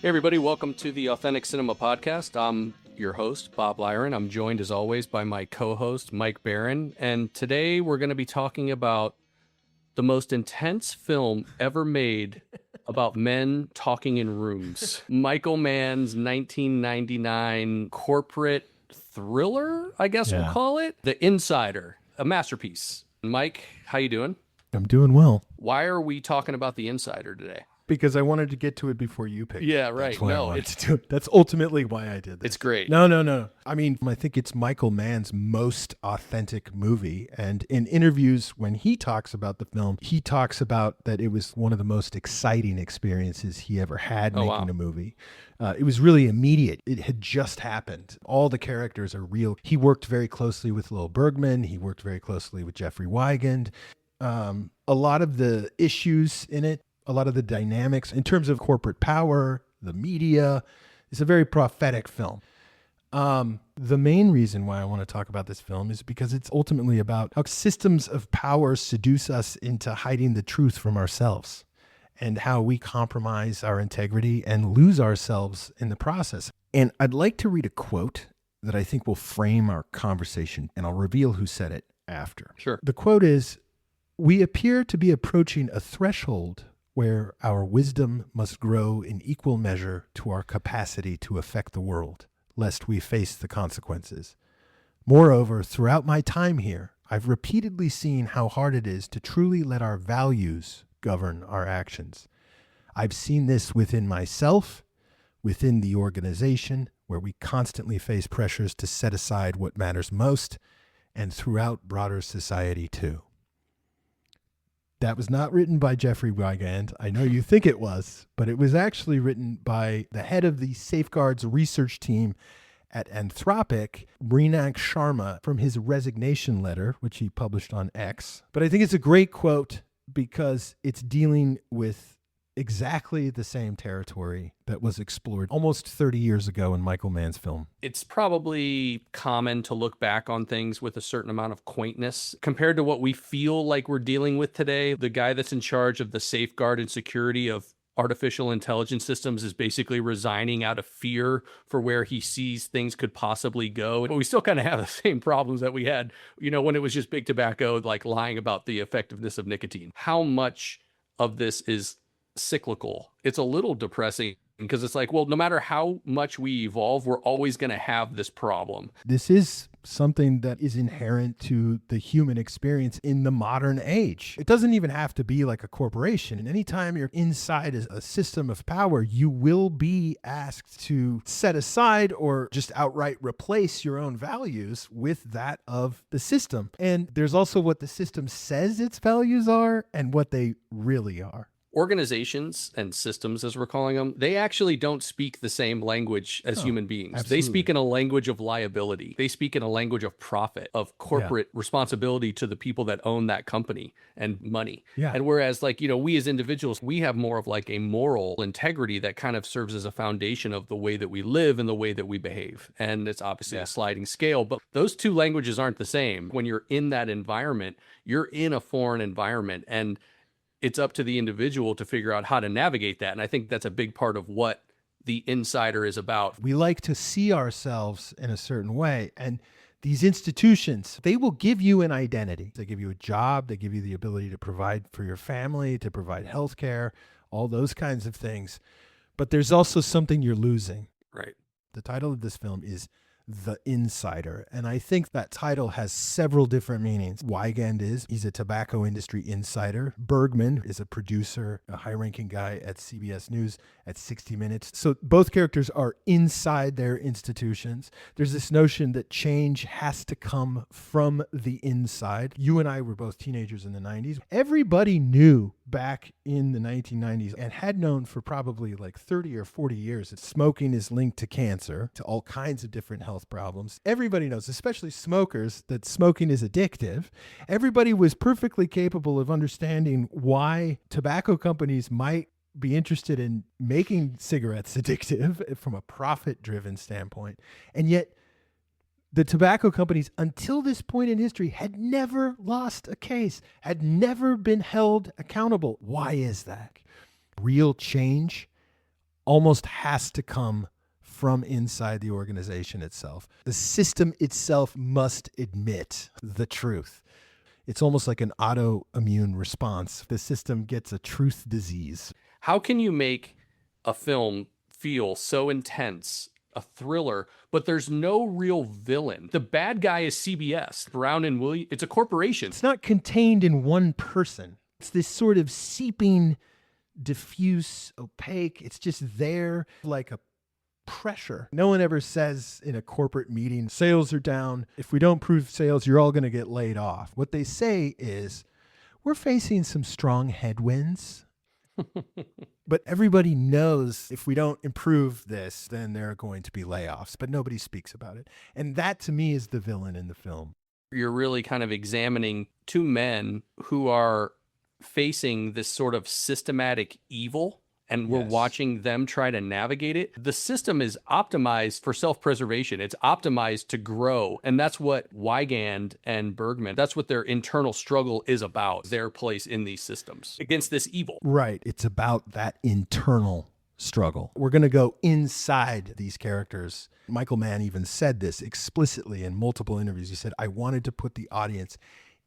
Hey everybody, welcome to the Authentic Cinema Podcast. I'm your host, Bob Lyren. I'm joined as always by my co-host, Mike Barron. And today we're going to be talking about the most intense film ever made about men talking in rooms. Michael Mann's 1999 corporate thriller, I guess we'll call it. The Insider, a masterpiece. Mike, how you doing? I'm doing well. Why are we talking about The Insider today? Because I wanted to get to it before you picked. Yeah, right. That's why I wanted to do it. That's ultimately why I did this. It's great. No. I mean, I think it's Michael Mann's most authentic movie. And in interviews, when he talks about the film, he talks about that it was one of the most exciting experiences he ever had making a movie. It was really immediate. It had just happened. All the characters are real. He worked very closely with Lowell Bergman. He worked very closely with Jeffrey Wigand. A lot of the issues in it, a lot of the dynamics in terms of corporate power, the media, it's a very prophetic film. The main reason why I want to talk about this film is because it's ultimately about how systems of power seduce us into hiding the truth from ourselves and how we compromise our integrity and lose ourselves in the process. And I'd like to read a quote that I think will frame our conversation, and I'll reveal who said it after. Sure. The quote is, "We appear to be approaching a threshold where our wisdom must grow in equal measure to our capacity to affect the world, lest we face the consequences. Moreover, throughout my time here, I've repeatedly seen how hard it is to truly let our values govern our actions. I've seen this within myself, within the organization, where we constantly face pressures to set aside what matters most, and throughout broader society too." That was not written by Jeffrey Wigand. I know you think it was, but it was actually written by the head of the Safeguards research team at Anthropic, Mrinak Sharma, from his resignation letter, which he published on X. But I think it's a great quote because it's dealing with exactly the same territory that was explored almost 30 years ago in Michael Mann's film. It's probably common to look back on things with a certain amount of quaintness compared to what we feel like we're dealing with today. The guy that's in charge of the safeguard and security of artificial intelligence systems is basically resigning out of fear for where he sees things could possibly go. But we still kind of have the same problems that we had, when it was just big tobacco, like lying about the effectiveness of nicotine. How much of this is cyclical? It's a little depressing because it's like, well, no matter how much we evolve, we're always going to have this problem. This is something that is inherent to the human experience in the modern age. It doesn't even have to be like a corporation. And anytime you're inside a system of power, you will be asked to set aside or just outright replace your own values with that of the system. And there's also what the system says its values are and what they really are. Organizations and systems, as we're calling them, they actually don't speak the same language as human beings. Absolutely. They speak in a language of liability. They speak in a language of profit, of corporate responsibility to the people that own that company and money. Yeah. And whereas we as individuals, we have more of like a moral integrity that kind of serves as a foundation of the way that we live and the way that we behave. And it's obviously a sliding scale, but those two languages aren't the same. When you're in that environment, you're in a foreign environment, and it's up to the individual to figure out how to navigate that. And I think that's a big part of what The Insider is about. We like to see ourselves in a certain way. And these institutions, they will give you an identity. They give you a job. They give you the ability to provide for your family, to provide health care, all those kinds of things. But there's also something you're losing. Right. The title of this film is The Insider. And I think that title has several different meanings. Wigand he's a tobacco industry insider. Bergman is a producer, a high-ranking guy at CBS News at 60 Minutes. So both characters are inside their institutions. There's this notion that change has to come from the inside. You and I were both teenagers in the 90s. Everybody knew back in the 1990s and had known for probably like 30 or 40 years that smoking is linked to cancer, to all kinds of different health problems. Everybody knows, especially smokers, that smoking is addictive. Everybody was perfectly capable of understanding why tobacco companies might be interested in making cigarettes addictive from a profit-driven standpoint. And yet the tobacco companies, until this point in history, had never lost a case, had never been held accountable. Why is that? Real change almost has to come from inside the organization itself. The system itself must admit the truth. It's almost like an autoimmune response. The system gets a truth disease. How can you make a film feel so intense, a thriller, but there's no real villain? The bad guy is CBS, Brown and Williams. It's a corporation. It's not contained in one person. It's this sort of seeping, diffuse, opaque. It's just there like a pressure. No one ever says in a corporate meeting, sales are down. If we don't prove sales, you're all going to get laid off. What they say is, we're facing some strong headwinds. But everybody knows if we don't improve this, then there are going to be layoffs. But nobody speaks about it. And that, to me, is the villain in the film. You're really kind of examining two men who are facing this sort of systematic evil, and we're watching them try to navigate it. The system is optimized for self-preservation. It's optimized to grow. And that's what Wigand and Bergman, that's what their internal struggle is about, their place in these systems against this evil. Right. It's about that internal struggle. We're going to go inside these characters. Michael Mann even said this explicitly in multiple interviews. He said, I wanted to put the audience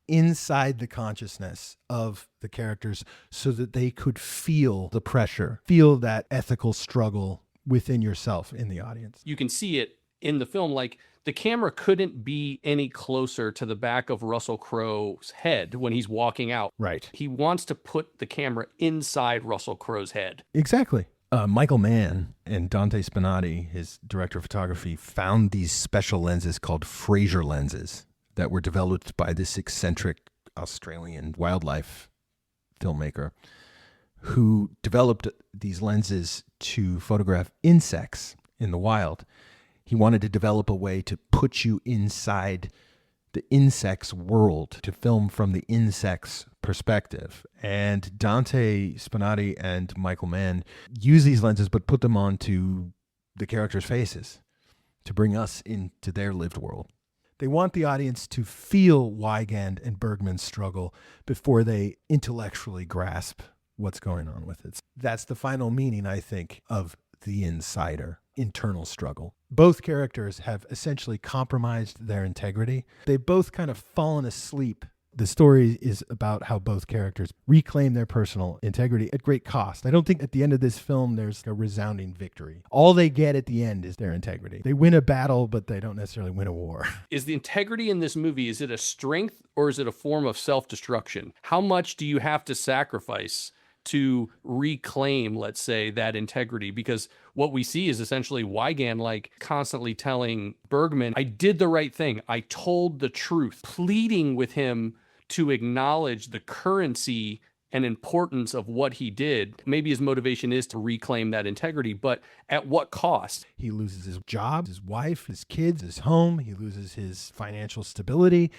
inside the consciousness of the characters so that they could feel the pressure, feel that ethical struggle within yourself in the audience. You can see it in the film. Like, the camera couldn't be any closer to the back of Russell Crowe's head when he's walking out. Right. He wants to put the camera inside Russell Crowe's head. Exactly. Michael Mann and Dante Spinati, his director of photography, found these special lenses called Fraser lenses that were developed by this eccentric Australian wildlife filmmaker who developed these lenses to photograph insects in the wild. He wanted to develop a way to put you inside the insect's world, to film from the insect's perspective. And Dante Spinati and Michael Mann use these lenses but put them onto the characters' faces to bring us into their lived world. They want the audience to feel Wigand and Bergman's struggle before they intellectually grasp what's going on with it. That's the final meaning, I think, of the insider, internal struggle. Both characters have essentially compromised their integrity. They've both kind of fallen asleep. The story is about how both characters reclaim their personal integrity at great cost. I don't think at the end of this film there's a resounding victory. All they get at the end is their integrity. They win a battle, but they don't necessarily win a war. Is the integrity in this movie, is it a strength or is it a form of self-destruction? How much do you have to sacrifice to reclaim, let's say, that integrity? Because what we see is essentially Wigand like constantly telling Bergman, I did the right thing. I told the truth, pleading with him to acknowledge the currency and importance of what he did. Maybe his motivation is to reclaim that integrity, but at what cost? He loses his job, his wife, his kids, his home. He loses his financial stability.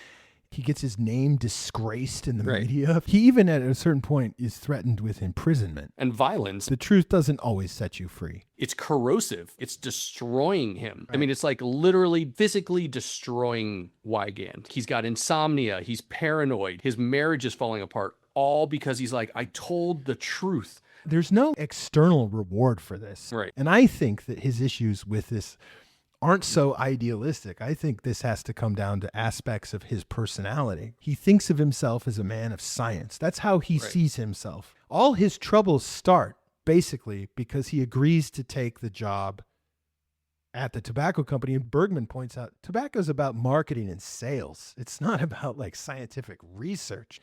He gets his name disgraced in the media. He even at a certain point is threatened with imprisonment. And violence. The truth doesn't always set you free. It's corrosive. It's destroying him. Right. I mean, it's like literally physically destroying Wigand. He's got insomnia. He's paranoid. His marriage is falling apart, all because he's like, I told the truth. There's no external reward for this. Right. And I think that his issues with this aren't so idealistic. I think this has to come down to aspects of his personality. He thinks of himself as a man of science. That's how he sees himself. All his troubles start basically because he agrees to take the job at the tobacco company. And Bergman points out, tobacco is about marketing and sales. It's not about like scientific research.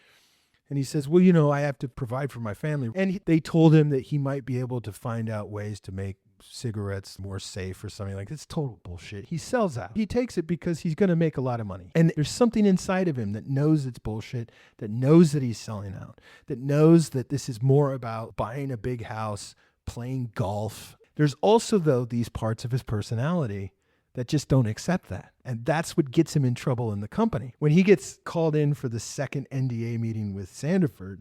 And he says, well, you know, I have to provide for my family. And they told him that he might be able to find out ways to make cigarettes more safe or something like that. It's total bullshit. He sells out. He takes it because he's going to make a lot of money. And there's something inside of him that knows it's bullshit, that knows that he's selling out, that knows that this is more about buying a big house, playing golf. There's also, though, these parts of his personality that just don't accept that. And that's what gets him in trouble in the company. When he gets called in for the second NDA meeting with Sandiford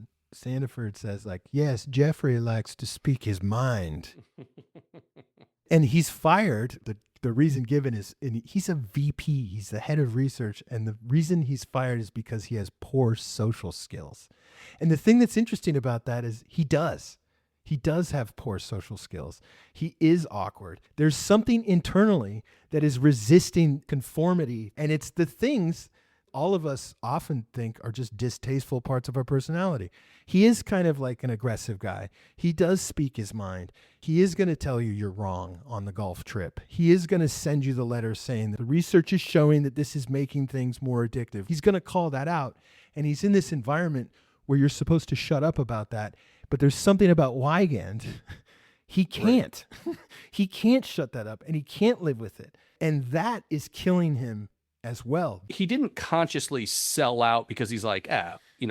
says like, yes, Jeffrey likes to speak his mind. And he's fired. The reason given is, and he's a VP. He's the head of research. And the reason he's fired is because he has poor social skills. And the thing that's interesting about that is he does. He does have poor social skills. He is awkward. There's something internally that is resisting conformity. And it's the things all of us often think are just distasteful parts of our personality. He is kind of like an aggressive guy. He does speak his mind. He is going to tell you you're wrong on the golf trip. He is going to send you the letter saying that the research is showing that this is making things more addictive. He's going to call that out. And he's in this environment where you're supposed to shut up about that. But there's something about Wigand. He can't. Right. He can't shut that up, and he can't live with it. And that is killing him as well. He didn't consciously sell out because he's like,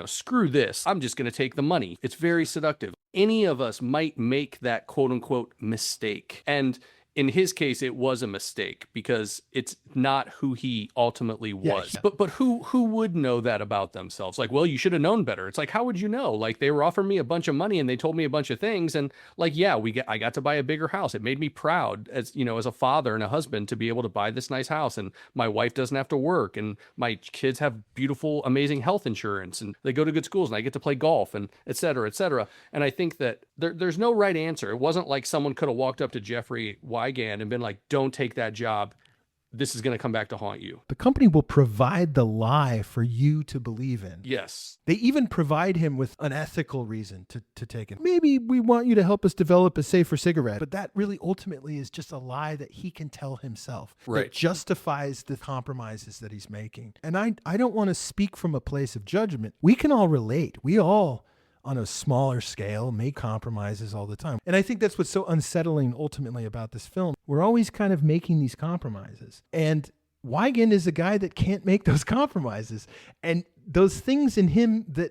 screw this. I'm just going to take the money. It's very seductive. Any of us might make that quote unquote mistake. And in his case, it was a mistake because it's not who he ultimately was. Yeah. But who would know that about themselves? Like, well, you should have known better. It's like, how would you know? Like, they were offering me a bunch of money and they told me a bunch of things. And like, yeah, I got to buy a bigger house. It made me proud as a father and a husband to be able to buy this nice house. And my wife doesn't have to work. And my kids have beautiful, amazing health insurance. And they go to good schools and I get to play golf and et cetera, et cetera. And I think that there's no right answer. It wasn't like someone could have walked up to Jeffrey Wigand and been like, don't take that job. This is going to come back to haunt you. The company will provide the lie for you to believe in. Yes. They even provide him with an ethical reason to take it. Maybe we want you to help us develop a safer cigarette. But that really ultimately is just a lie that he can tell himself. Right. That justifies the compromises that he's making. And I don't want to speak from a place of judgment. We can all relate. We all, on a smaller scale, make compromises all the time. And I think that's what's so unsettling ultimately about this film. We're always kind of making these compromises. And Wigand is a guy that can't make those compromises. And those things in him that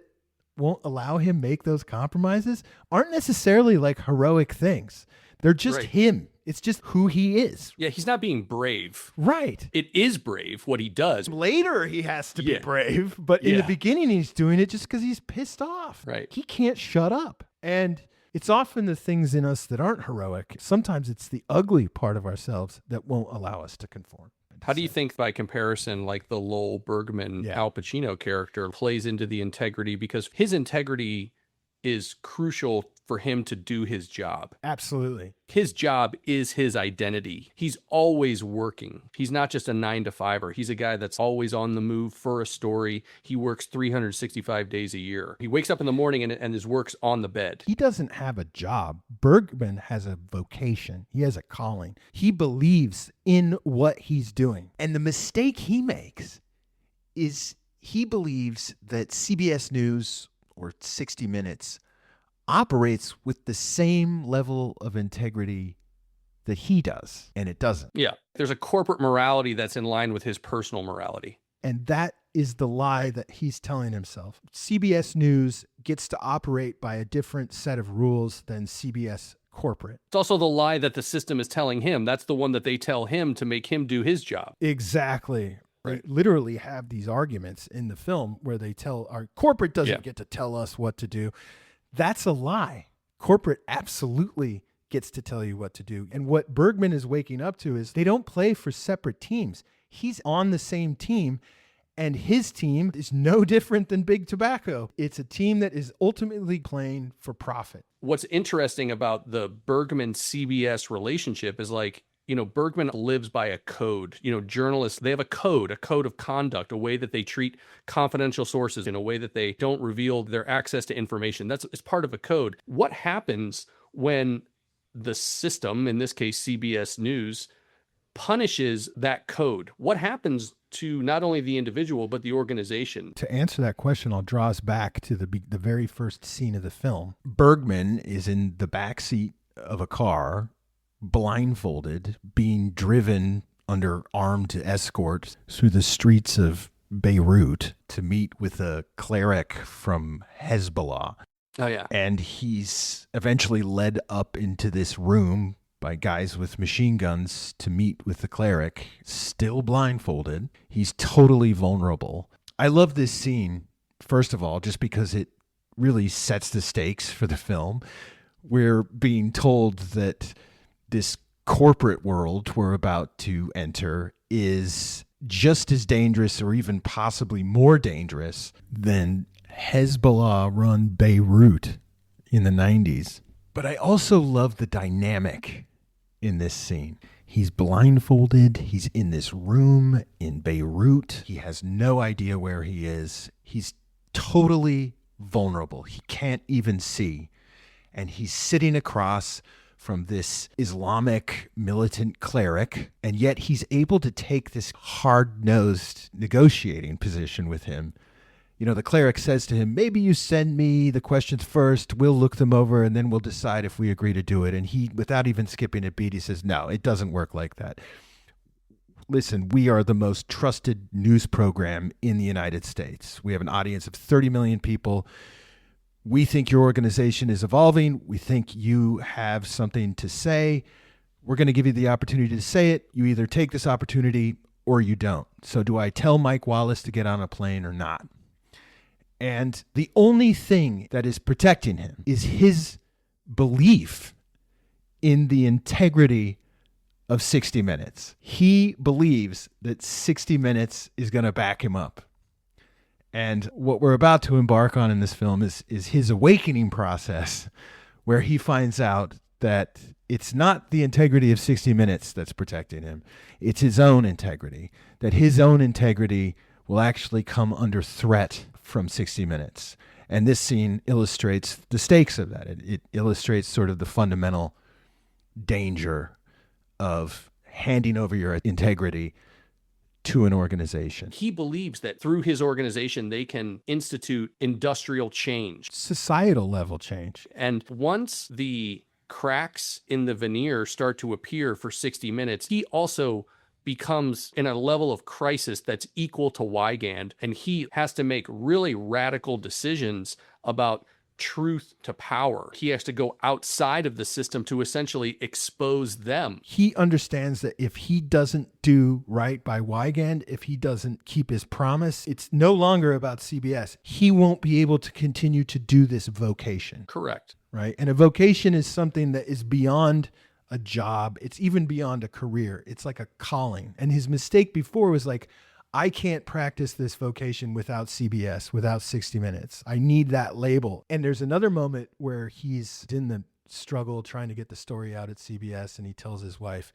won't allow him make those compromises aren't necessarily like heroic things. They're just him. It's just who he is. Yeah, he's not being brave. Right. It is brave what he does. Later, he has to be brave. But in the beginning, he's doing it just because he's pissed off. Right. He can't shut up. And it's often the things in us that aren't heroic. Sometimes it's the ugly part of ourselves that won't allow us to conform. How do you think, by comparison, like the Lowell Bergman Al Pacino character plays into the integrity? Because his integrity is crucial for him to do his job. Absolutely. His job is his identity. He's always working. He's not just a 9-to-5er. He's a guy that's always on the move for a story. He works 365 days a year. He wakes up in the morning and his work's on the bed. He doesn't have a job. Bergman has a vocation. He has a calling. He believes in what he's doing. And the mistake he makes is he believes that CBS News or 60 Minutes operates with the same level of integrity that he does, and it doesn't. Yeah, there's a corporate morality that's in line with his personal morality. And that is the lie that he's telling himself. CBS News gets to operate by a different set of rules than CBS corporate. It's also the lie that the system is telling him. That's the one that they tell him to make him do his job. Exactly. Right. They literally have these arguments in the film where they tell our corporate doesn't get to tell us what to do. That's a lie. Corporate absolutely gets to tell you what to do. And what Bergman is waking up to is they don't play for separate teams. He's on the same team, and his team is no different than Big Tobacco. It's a team that is ultimately playing for profit. What's interesting about the Bergman-CBS relationship is Bergman lives by a code. Journalists, they have a code of conduct, a way that they treat confidential sources in a way that they don't reveal their access to information. It's part of a code. What happens when the system, in this case CBS News, punishes that code? What happens to not only the individual, but the organization? To answer that question, I'll draw us back to the very first scene of the film. Bergman is in the back seat of a car, blindfolded, being driven under armed escorts through the streets of Beirut to meet with a cleric from Hezbollah. Oh, yeah. And he's eventually led up into this room by guys with machine guns to meet with the cleric, still blindfolded. He's totally vulnerable. I love this scene, first of all, just because it really sets the stakes for the film. We're being told that this corporate world we're about to enter is just as dangerous or even possibly more dangerous than Hezbollah-run Beirut in the 90s. But I also love the dynamic in this scene. He's blindfolded. He's in this room in Beirut. He has no idea where he is. He's totally vulnerable. He can't even see. And he's sitting across from this Islamic militant cleric, and yet he's able to take this hard-nosed negotiating position with him. You know, the cleric says to him, maybe you send me the questions first, we'll look them over, and then we'll decide if we agree to do it. And he, without even skipping a beat, he says, no, it doesn't work like that. Listen, we are the most trusted news program in the United States. We have an audience of 30 million people. We think your organization is evolving. We think you have something to say. We're going to give you the opportunity to say it. You either take this opportunity or you don't. So do I tell Mike Wallace to get on a plane or not? And the only thing that is protecting him is his belief in the integrity of 60 Minutes. He believes that 60 Minutes is going to back him up. And what we're about to embark on in this film is his awakening process, where he finds out that it's not the integrity of 60 Minutes that's protecting him. It's his own integrity, that his own integrity will actually come under threat from 60 Minutes. And this scene illustrates the stakes of that. It illustrates sort of the fundamental danger of handing over your integrity to an organization. He believes that through his organization, they can institute industrial change. Societal level change. And once the cracks in the veneer start to appear for 60 Minutes, he also becomes in a level of crisis that's equal to Wigand, and he has to make really radical decisions about truth to power. He has to go outside of the system to essentially expose them. He understands that if he doesn't do right by Wigand, if he doesn't keep his promise, it's no longer about CBS. He won't be able to continue to do this vocation. Correct. Right? And a vocation is something that is beyond a job. It's even beyond a career. It's like a calling. And his mistake before was like, I can't practice this vocation without CBS, without 60 Minutes. I need that label. And there's another moment where he's in the struggle trying to get the story out at CBS, and he tells his wife,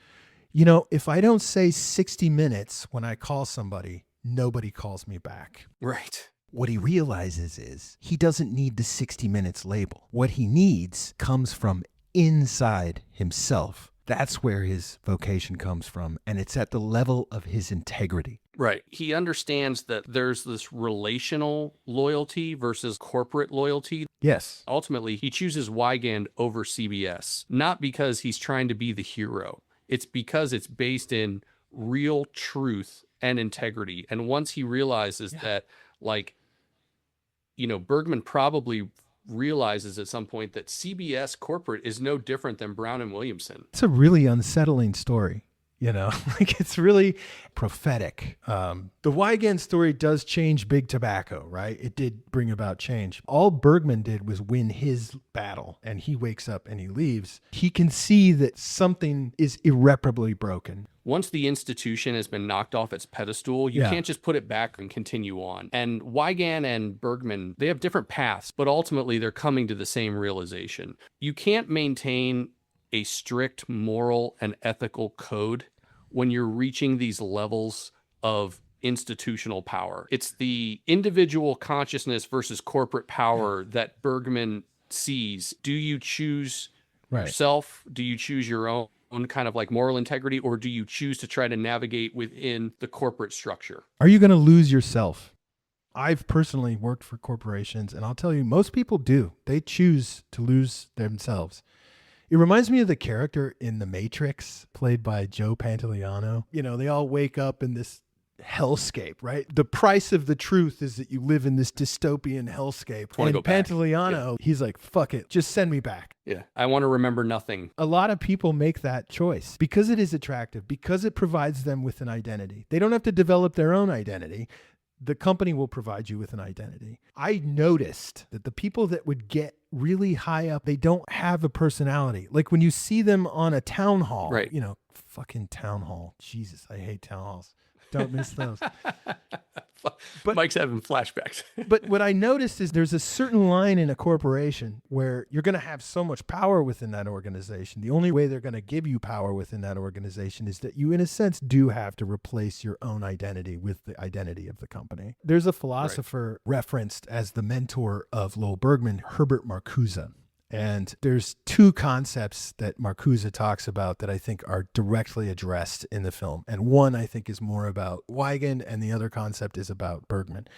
you know, if I don't say 60 Minutes when I call somebody, nobody calls me back. Right. What he realizes is he doesn't need the 60 Minutes label. What he needs comes from inside himself. That's where his vocation comes from, and it's at the level of his integrity. Right. He understands that there's this relational loyalty versus corporate loyalty. Yes. Ultimately, he chooses Wigand over CBS, not because he's trying to be the hero. It's because it's based in real truth and integrity. And once he realizes that, like, you know, Bergman probably realizes at some point that CBS corporate is no different than Brown and Williamson. It's a really unsettling story, you know, like it's really prophetic. The Wigand story does change big tobacco, right? It did bring about change. All Bergman did was win his battle, and he wakes up and he leaves. He can see that something is irreparably broken. Once the institution has been knocked off its pedestal, you can't just put it back and continue on. And Wigand and Bergman, they have different paths, but ultimately they're coming to the same realization. You can't maintain a strict moral and ethical code when you're reaching these levels of institutional power. It's the individual consciousness versus corporate power that Bergman sees. Do you choose yourself? Do you choose your own kind of like moral integrity, or do you choose to try to navigate within the corporate structure? Are you going to lose yourself? I've personally worked for corporations, and I'll tell you, most people do. They choose to lose themselves. It reminds me of the character in The Matrix, played by Joe Pantoliano. You know, they all wake up in this hellscape, right? The price of the truth is that you live in this dystopian hellscape. And Pantoliano, he's like, fuck it, just send me back. Yeah, I want to remember nothing. A lot of people make that choice because it is attractive, because it provides them with an identity. They don't have to develop their own identity. The company will provide you with an identity. I noticed that the people that would get really high up, they don't have a personality. Like when you see them on a town hall, right? You know, fucking town hall. Jesus, I hate town halls. Don't miss those. But Mike's having flashbacks. But what I noticed is there's a certain line in a corporation where you're going to have so much power within that organization. The only way they're going to give you power within that organization is that you, in a sense, do have to replace your own identity with the identity of the company. There's a philosopher referenced as the mentor of Lowell Bergman, Herbert Marcuse. And there's two concepts that Marcuse talks about that I think are directly addressed in the film. And one I think is more about Wigand, and the other concept is about Bergman.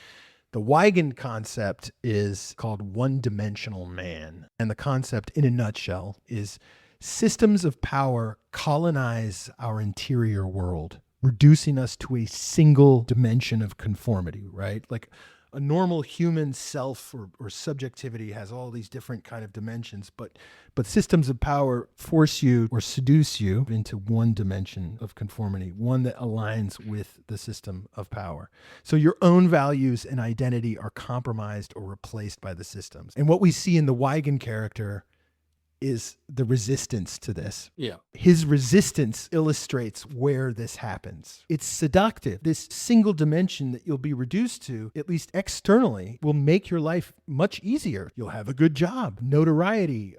The Wigand concept is called one-dimensional man. And the concept, in a nutshell, is systems of power colonize our interior world, reducing us to a single dimension of conformity, right? Like a normal human self or subjectivity has all these different kind of dimensions, but systems of power force you or seduce you into one dimension of conformity, one that aligns with the system of power. So your own values and identity are compromised or replaced by the systems. And what we see in the Wigand character is the resistance to this. Yeah. His resistance illustrates where this happens. It's seductive. This single dimension that you'll be reduced to, at least externally, will make your life much easier. You'll have a good job, notoriety,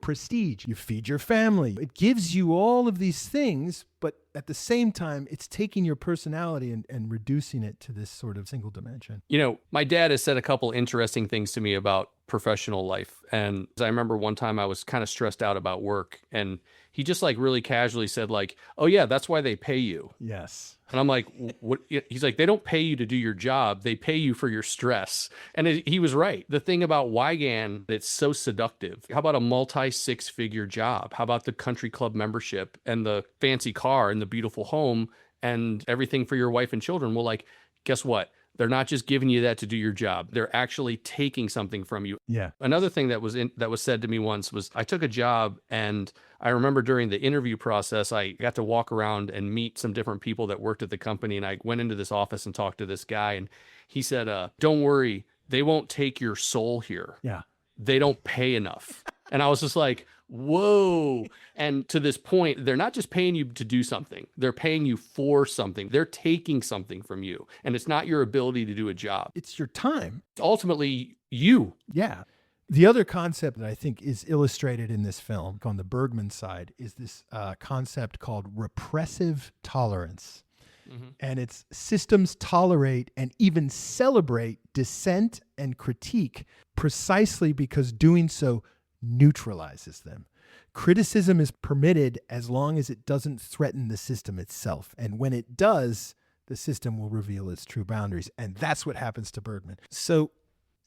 prestige. You feed your family. It gives you all of these things, but at the same time, it's taking your personality and reducing it to this sort of single dimension. You know, my dad has said a couple interesting things to me about professional life. And I remember one time I was kind of stressed out about work, and he just like really casually said like, oh yeah, that's why they pay you. Yes. And I'm like, what? He's like, they don't pay you to do your job. They pay you for your stress. And he was right. The thing about Wigand that's so seductive. How about a multi-six-figure job? How about the country club membership and the fancy car and the beautiful home and everything for your wife and children? Well, like, guess what? They're not just giving you that to do your job. They're actually taking something from you. Yeah. Another thing that was said to me once was I took a job, and I remember during the interview process, I got to walk around and meet some different people that worked at the company. And I went into this office and talked to this guy, and he said, don't worry, they won't take your soul here. Yeah. They don't pay enough. And I was just like, whoa. And to this point, they're not just paying you to do something. They're paying you for something. They're taking something from you. And it's not your ability to do a job. It's your time. It's ultimately you. Yeah. The other concept that I think is illustrated in this film on the Bergman side is this concept called repressive tolerance. Mm-hmm. And its systems tolerate and even celebrate dissent and critique precisely because doing so neutralizes them. Criticism is permitted as long as it doesn't threaten the system itself. And when it does, the system will reveal its true boundaries. And that's what happens to Bergman. So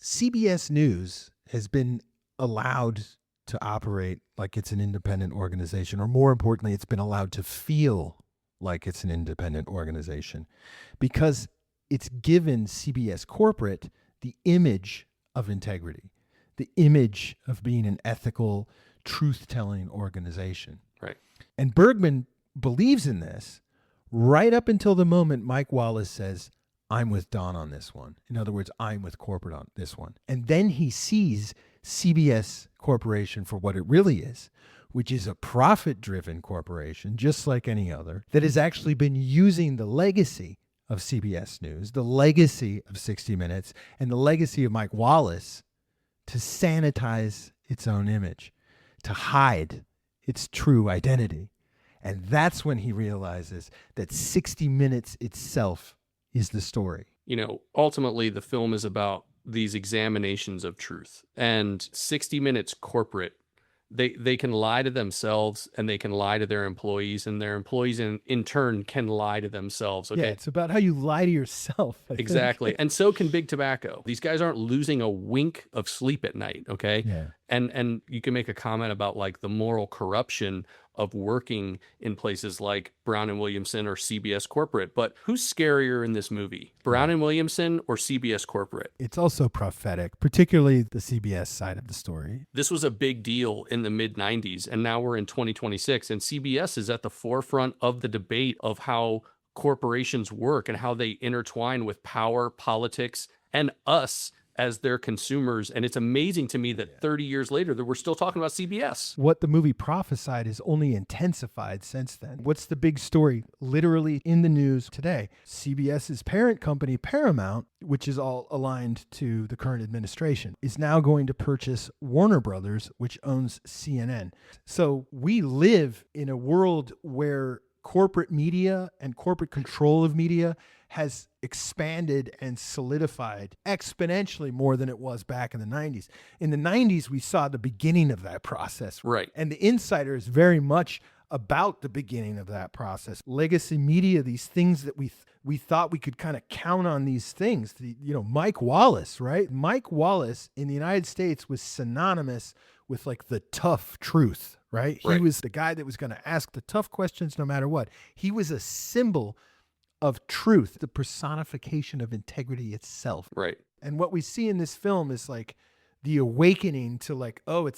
CBS News has been allowed to operate like it's an independent organization, or more importantly, it's been allowed to feel like it's an independent organization because it's given CBS corporate the image of integrity, the image of being an ethical, truth-telling organization. Right. And Bergman believes in this right up until the moment Mike Wallace says, I'm with Don on this one. In other words, I'm with corporate on this one. And then he sees CBS Corporation for what it really is, which is a profit-driven corporation, just like any other, that has actually been using the legacy of CBS News, the legacy of 60 Minutes, and the legacy of Mike Wallace to sanitize its own image, to hide its true identity. And that's when he realizes that 60 Minutes itself is the story. You know, ultimately, the film is about these examinations of truth. And 60 Minutes corporate, they can lie to themselves, and they can lie to their employees, and their employees in turn can lie to themselves. Okay. Yeah, it's about how you lie to yourself. I Exactly. think. And so can big tobacco. These guys aren't losing a wink of sleep at night. Okay. Yeah. And you can make a comment about like the moral corruption of working in places like Brown and Williamson or CBS corporate. But who's scarier in this movie, Brown and Williamson or CBS corporate? It's also prophetic, particularly the CBS side of the story. This was a big deal in the mid 90s, and now we're in 2026, and CBS is at the forefront of the debate of how corporations work and how they intertwine with power, politics, and us as their consumers. And it's amazing to me that 30 years later that we're still talking about CBS. What the movie prophesied is only intensified since then. What's the big story literally in the news today? CBS's parent company, Paramount, which is all aligned to the current administration, is now going to purchase Warner Brothers, which owns CNN. So we live in a world where corporate media and corporate control of media has expanded and solidified exponentially more than it was back in the 90s. In the 90s, we saw the beginning of that process. Right. And The Insider is very much about the beginning of that process. Legacy media, these things that we thought we could kind of count on these things. Mike Wallace, right? Mike Wallace in the United States was synonymous with like the tough truth, right? He was the guy that was going to ask the tough questions no matter what. He was a symbol of truth, the personification of integrity itself. Right. And what we see in this film is like the awakening to like, oh,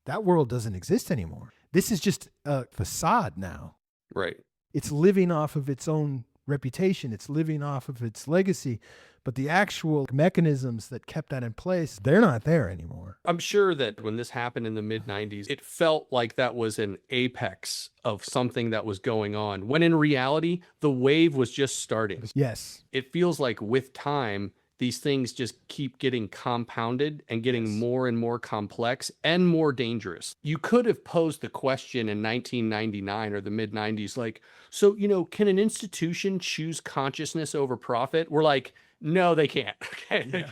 that world doesn't exist anymore. This is just a facade now. Right. It's living off of its own reputation. It's living off of its legacy. But the actual mechanisms that kept that in place, they're not there anymore. I'm sure that when this happened in the mid-90s, it felt like that was an apex of something that was going on, when in reality, the wave was just starting. Yes. It feels like with time, these things just keep getting compounded and getting more and more complex and more dangerous. You could have posed the question in 1999 or the mid-90s, like, so, can an institution choose consciousness over profit? We're like, no, they can't. Okay. Yeah.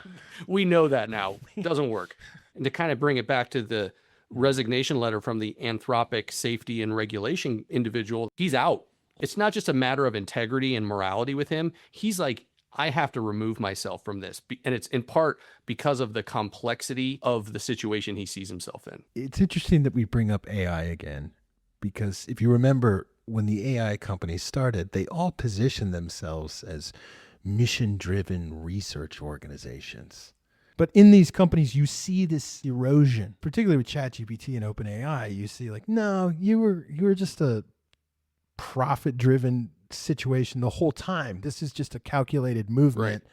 We know that now. It doesn't work. And to kind of bring it back to the resignation letter from the Anthropic Safety and Regulation individual, he's out. It's not just a matter of integrity and morality with him. He's like, I have to remove myself from this. And it's in part because of the complexity of the situation he sees himself in. It's interesting that we bring up AI again, because if you remember when the AI companies started, they all positioned themselves as mission-driven research organizations. But in these companies, you see this erosion, particularly with ChatGPT and OpenAI. You see like, no, you were just a profit-driven situation the whole time. This is just a calculated movement. Right.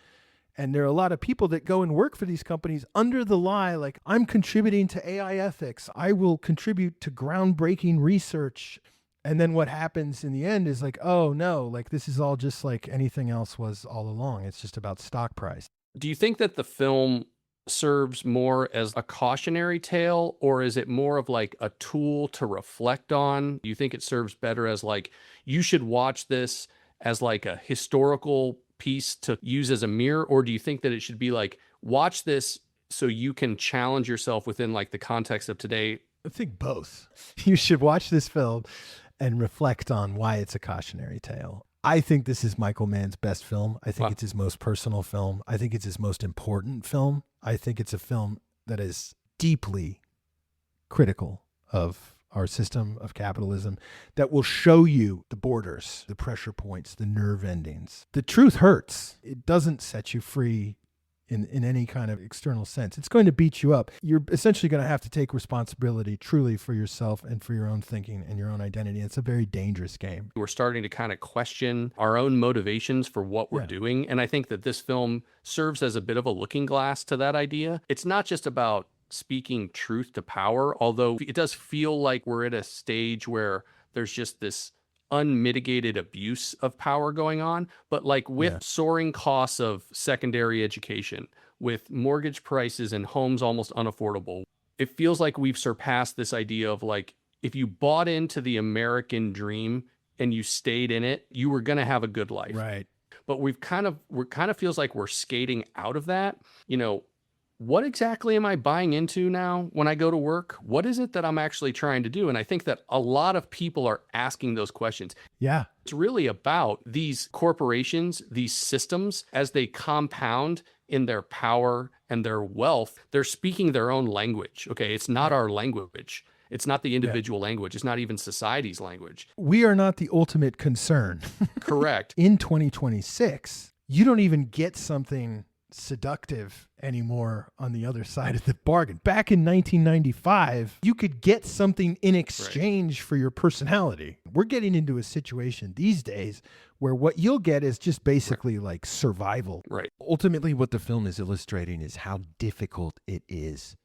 And there are a lot of people that go and work for these companies under the lie, like, I'm contributing to AI ethics. I will contribute to groundbreaking research. And then what happens in the end is like, oh no, like this is all just like anything else was all along. It's just about stock price. Do you think that the film serves more as a cautionary tale, or is it more of like a tool to reflect on? Do you think it serves better as like, you should watch this as like a historical piece to use as a mirror? Or do you think that it should be like, watch this so you can challenge yourself within like the context of today? I think both. You should watch this film and reflect on why it's a cautionary tale. I think this is Michael Mann's best film. I think it's his most personal film. I think it's his most important film. I think it's a film that is deeply critical of our system of capitalism, that will show you the borders, the pressure points, the nerve endings. The truth hurts. It doesn't set you free in any kind of external sense. It's going to beat you up. You're essentially going to have to take responsibility truly for yourself and for your own thinking and your own identity. It's a very dangerous game. We're starting to kind of question our own motivations for what we're doing. And I think that this film serves as a bit of a looking glass to that idea. It's not just about speaking truth to power, although it does feel like we're at a stage where there's just this unmitigated abuse of power going on. But like with soaring costs of secondary education, with mortgage prices and homes almost unaffordable, it feels like we've surpassed this idea of like, if you bought into the American dream and you stayed in it, you were going to have a good life. Right. But we're kind of feels like we're skating out of that. What exactly am I buying into now when I go to work? What is it that I'm actually trying to do? And I think that a lot of people are asking those questions. Yeah. It's really about these corporations, these systems, as they compound in their power and their wealth, they're speaking their own language. Okay. It's not our language. It's not the individual language. It's not even society's language. We are not the ultimate concern. Correct. In 2026, you don't even get something seductive anymore on the other side of the bargain. Back in 1995, you could get something in exchange for your personality. We're getting into a situation these days where what you'll get is just basically like survival. Right. Ultimately, what the film is illustrating is how difficult it is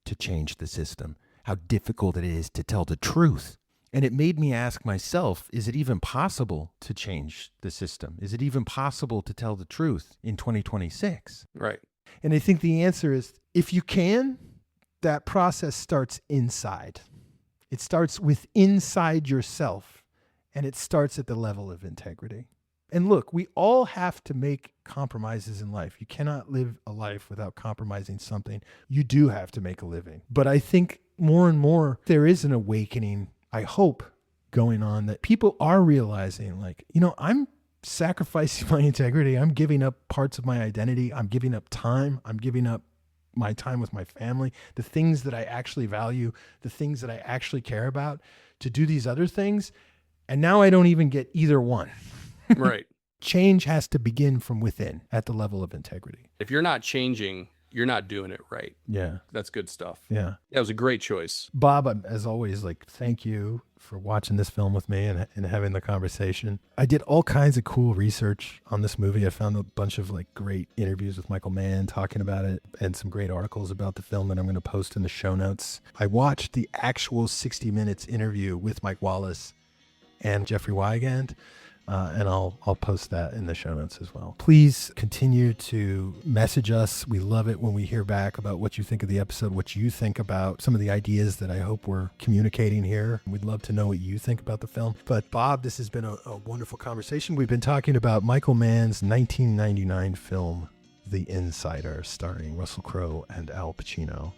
to change the system, how difficult it is to tell the truth. And it made me ask myself, is it even possible to change the system? Is it even possible to tell the truth in 2026? Right. And I think the answer is, if you can, that process starts inside. It starts with inside yourself, and it starts at the level of integrity. And look, we all have to make compromises in life. You cannot live a life without compromising something. You do have to make a living. But I think more and more there is an awakening, I hope, going on, that people are realizing, like, I'm sacrificing my integrity. I'm giving up parts of my identity. I'm giving up time. I'm giving up my time with my family, the things that I actually value, the things that I actually care about, to do these other things. And now I don't even get either one. Right. Change has to begin from within at the level of integrity. If you're not changing, you're not doing it right. Yeah. That's good stuff. Yeah. That was a great choice. Bob, as always, thank you for watching this film with me and having the conversation. I did all kinds of cool research on this movie. I found a bunch of great interviews with Michael Mann talking about it, and some great articles about the film that I'm going to post in the show notes. I watched the actual 60 Minutes interview with Mike Wallace and Jeffrey Wigand. And I'll post that in the show notes as well. Please continue to message us. We love it when we hear back about what you think of the episode, what you think about some of the ideas that I hope we're communicating here. We'd love to know what you think about the film. But Bob, this has been a wonderful conversation. We've been talking about Michael Mann's 1999 film, The Insider, starring Russell Crowe and Al Pacino.